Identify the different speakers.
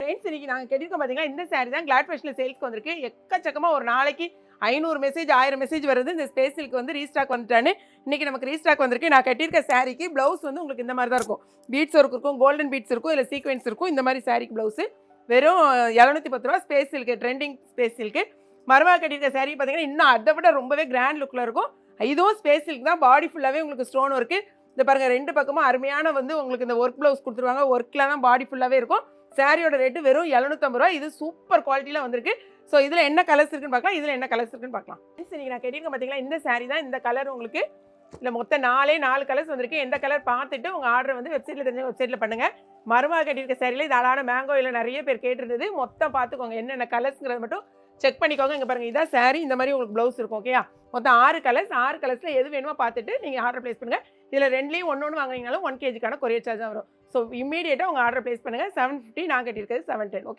Speaker 1: Friends இன்னைக்கு நாங்கள் கட்டியிருக்கோம் பார்த்தீங்கன்னா இந்த சாரி தான் கிளாட் ஃபேஷனில் சேல்ஸ்க்கு வந்திருக்கு. எக்கச்சக்கமாக ஒரு நாளைக்கு 500 மெசேஜ் 1000 மெசேஜ் வருது. இந்த ஸ்பேஸ் சில்க் வந்து ரீஸ்டாக் வந்துட்டான்னு இன்னைக்கு நமக்கு ரீஸ்டாக் வந்திருக்கு. நான் கட்டியிருக்க சாரிக்கு ப்ளவுஸ் வந்து உங்களுக்கு இந்த மாதிரி தான் இருக்கும். பீட்ஸ் ஒர்க் இருக்கும், கோல்டன் பீட்ஸ் இருக்கும், இல்லை சீக்வென்ஸ் இருக்கும். இந்த மாதிரி சாரிக்கு ப்ளவுஸு வெறும் 710 ரூபா. Space silk, trending space silk. மரமாக கட்டியிருக்க சாரி பார்த்தீங்கன்னா இன்னும் அதை விட ரொம்பவே கிராண்ட் லுக்கில் இருக்கும். இதுவும் ஸ்பேஸ் சில்க் தான். பாடி ஃபுல்லாகவே உங்களுக்கு ஸ்டோன் ஒர்க்கு. இந்த பாருங்கள், ரெண்டு பக்கமும் அருமையான வந்து உங்களுக்கு இந்த ஒர்க் ப்ளவுஸ் கொடுத்துருவாங்க. ஒர்க்கில் தான் பாடி ஃபுல்லாகவே இருக்கும். சாரியோட ரேட்டு வெறும் 750 ரூபா. இது சூப்பர் குவாலிட்டியில் வந்திருக்கு. ஸோ இதில் என்ன கலர்ஸ் இருக்குன்னு பார்க்கலாம், இதில் என்ன கலர்ஸ் இருக்குன்னு பார்க்கலாம். இன்னைக்கு நான் கேட்டிருக்கேன் பார்த்தீங்களா, இந்த சாரி தான். இந்த கலர் உங்களுக்கு இல்லை மொத்தம் 4 கலர்ஸ் வந்திருக்கு. எந்த கலர் பார்த்துட்டு உங்கள் ஆர்டர் வந்து வெப்சைட்டில் தெரிஞ்ச வெப்சைட்டில் பண்ணுங்கள். மருமக கட்டியிருக்க சாரியில் இது அழகான மேங்கோ இல்லை நிறைய பேர் கேட்டிருந்தது. மொத்தம் பார்த்துக்கோங்க என்னென்ன கலர்ஸுங்கிறது மட்டும் செக் பண்ணிக்கோங்க. இங்கே பாருங்கள், இதான் சாரி. இந்த மாதிரி உங்களுக்கு ப்ளவுஸ் இருக்கும். ஓகேயா? மொத்தம் 6 கலர்ஸில் எது வேணுமோ பார்த்துட்டு நீங்கள் ஆர்டர் ப்ளேஸ் பண்ணுங்கள். இதில் 2லேயும் ஒன்று வாங்கினீங்கனாலும் 1 kgக்கான கொரியர் சார்ஜ் தான் வரும். ஸோ இம்மீடியட்டாக உங்கள் ஆர்டர் ப்ளேஸ் பண்ணுங்கள். 750, நான் கட்டியிருக்கிறது 710. ஓகே.